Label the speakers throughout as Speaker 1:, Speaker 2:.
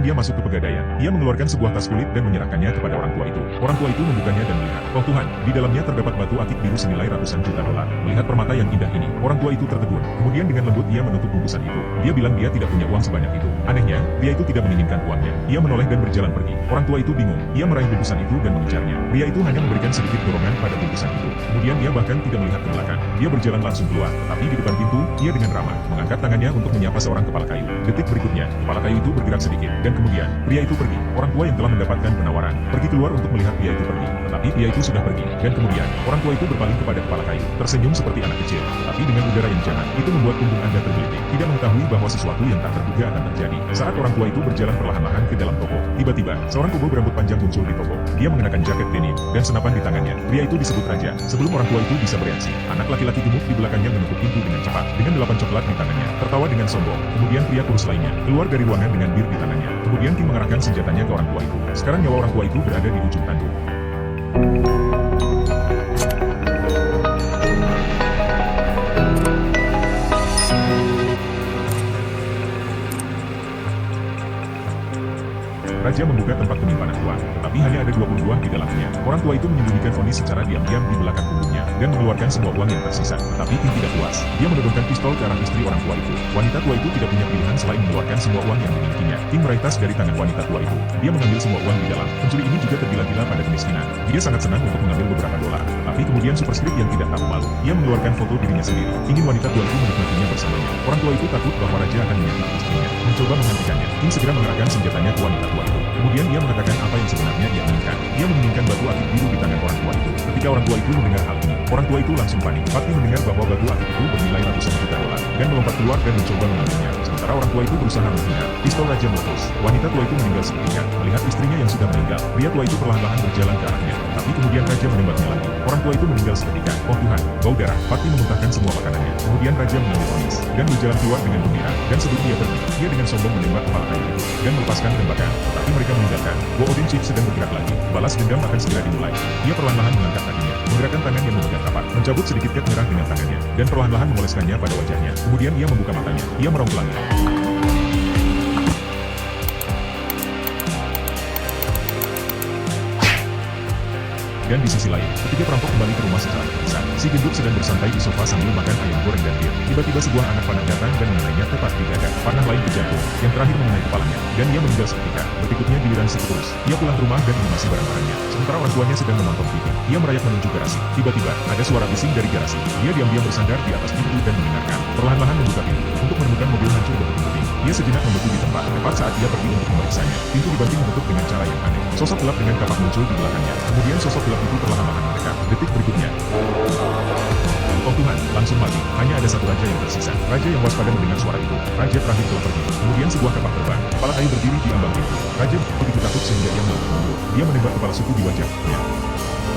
Speaker 1: Ia masuk ke pegadaian. Ia mengeluarkan sebuah tas kulit dan menyerahkannya kepada orang tua itu. Orang tua itu membukanya dan melihat, "Oh Tuhan, di dalamnya terdapat batu akik biru senilai ratusan juta dolar." Melihat permata yang indah ini, orang tua itu tertegun. Kemudian dengan lembut ia menutup bungkusan itu. Dia bilang dia tidak punya uang sebanyak itu. Anehnya, pria itu tidak menginginkan uangnya. Ia menoleh dan berjalan pergi. Orang tua itu bingung. Ia meraih bungkusan itu dan mengejarnya. Pria itu hanya memberikan sedikit dorongan pada bungkusan itu. Kemudian ia bahkan tidak melihat ke belakang. Dia berjalan langsung keluar, tetapi di depan pintu, ia dengan ramah mengangkat tangannya untuk menyapa seorang kepala kayu. Detik berikutnya, kepala kayu itu bergerak sedikit, dan kemudian, pria itu pergi. Orang tua yang telah mendapatkan penawaran, pergi keluar untuk melihat pria itu pergi. Tetapi pria itu sudah pergi, dan kemudian, orang tua itu berpaling kepada kepala kayu, tersenyum seperti anak kecil, tapi dengan udara yang jahat, itu membuat punggung Anda tergelitik. Tidak mengetahui bahwa sesuatu yang tak terduga akan terjadi. Saat orang tua itu berjalan perlahan-lahan ke dalam toko, tiba-tiba, seorang kubu berambut panjang muncul di toko. Dia mengenakan jaket denim, dan senapan di tangannya. Pria itu disebut raja. Sebelum orang tua itu bisa bereaksi, anak laki-laki gemuk di belakangnya menutup pintu dengan cepat, dengan 8 coklat di tangannya, tertawa dengan sombong. Kemudian pria kurus lainnya, keluar dari ruangan dengan bir di tangannya. Kemudian King mengerahkan senjatanya ke orang tua itu. Sekarang nyawa orang tua itu berada di ujung tanduk. Raja membuka tempat penyimpanan uang, tetapi hanya ada 20 uang di dalamnya. Orang tua itu menyembunyikan vonis secara diam-diam di belakang punggungnya, dan mengeluarkan semua uang yang tersisa. Tetapi King tidak puas. Dia menodongkan pistol ke arah istri orang tua itu. Wanita tua itu tidak punya pilihan selain mengeluarkan semua uang yang dimilikinya. King meraih tas dari tangan wanita tua itu. Dia mengambil semua uang di dalam. Pencuri ini juga tergila-gila pada kemiskinan. Dia sangat senang untuk mengambil beberapa dolar. Tapi kemudian superscript yang tidak tahu malu. Dia mengeluarkan foto dirinya sendiri. Ingin wanita tua itu menikmatinya bersamanya. Orang tua itu takut bahwa raja akan menyakiti istrinya. Mencoba menghentikannya. King segera mengerahkan senjatanya ke wanita tua itu. Kemudian ia mengatakan apa yang sebenarnya dia inginkan. Dia menginginkan batu akik biru di tangan orang tua itu. Ketika orang tua itu mendengar hal ini, orang tua itu langsung panik. Fatih mendengar bahwa batu akik itu bernilai ratusan juta dolar, dan melompat keluar dan mencoba mengambilnya. Sementara orang tua itu berusaha menghindar, pistol raja meletus. Wanita tua itu meninggal seketika. Melihat istrinya yang sudah meninggal, pria tua itu perlahan-lahan berjalan ke arahnya. Tapi kemudian raja menembaknya lagi. Orang tua itu meninggal seketika. Oh Tuhan, bau darah. Fatih memuntahkan semua makanannya. Kemudian raja mengambil vonis, dan berjalan keluar dengan gembira. Dan sebelum dia pergi, dia dengan sombong menembak kepala kayu itu, dan melepaskan tembakan. Tetapi mereka meninggalkan. Odin Chief sedang bergerak lagi. Balas dendam akan segera dimulai. Ia perlahan-lahan mengangkat kakinya, menggerakkan tangan yang memegang kapak, mencabut sedikit cat merah dengan tangannya, dan perlahan-lahan mengoleskannya pada wajahnya. Kemudian ia membuka matanya. Ia meraung ke langit. Dan di sisi lain, ketika perampok kembali ke rumah secara terpisah, si gendut sedang bersantai di sofa sambil makan ayam goreng dan bir. Tiba-tiba sebuah anak panah datang dan mengenainya tepat di dada. Panah lain ke jantung, yang terakhir mengenai kepalanya, dan ia meninggal seketika. Berikutnya giliran si peturus. Ia pulang ke rumah dan mengemasi barang-barangnya. Sementara orang tuanya sedang menonton TV. Ia merayap menuju garasi. Tiba-tiba, ada suara bising dari garasi. Dia diam-diam bersandar di atas pintu dan mendengarkan. Perlahan-lahan membuka pintu, untuk menemukan mobil hancur bertubi-tubi. Ia sejenak membeku di tempat, tepat saat ia pergi untuk memeriksanya. Pintu dibanting menutup dengan cara yang aneh. Sosok gelap dengan kapak muncul di belakangnya. Kemudian sosok gelap itu perlahan-lahan mendekat. Detik berikutnya, oh Tuhan, langsung mati. Hanya ada satu raja yang tersisa. Raja yang waspada mendengar suara itu. Raja terakhir telah pergi. Kemudian sebuah kapak terbang. Kepala kayu berdiri di ambang pintu. Raja begitu takut sehingga ia melompat mundur. Dia menembak kepala suku di wajahnya.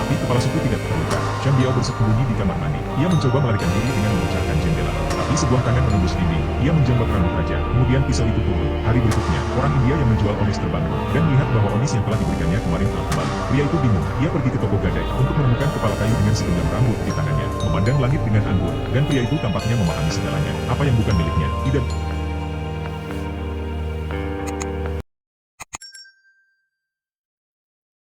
Speaker 1: Tapi kepala suku tidak terluka. Chambiao bersembunyi di kamar mandi. Ia mencoba melarikan diri dengan memecahkan jendela. Tapi sebuah tangan menembus dinding. Ia menjambak rambut raja. Kemudian pisau itu turun. Hari berikutnya, orang India yang menjual onis terbangun dan melihat bahwa onis yang telah diberikannya kemarin telah kembali. Pria itu bingung. Ia pergi ke toko gadai untuk menemukan kepala kayu dengan segenggam rambut di tangannya. Memandang langit dengan anggun, dan pria itu tampaknya memahami segalanya. Apa yang bukan miliknya, tidak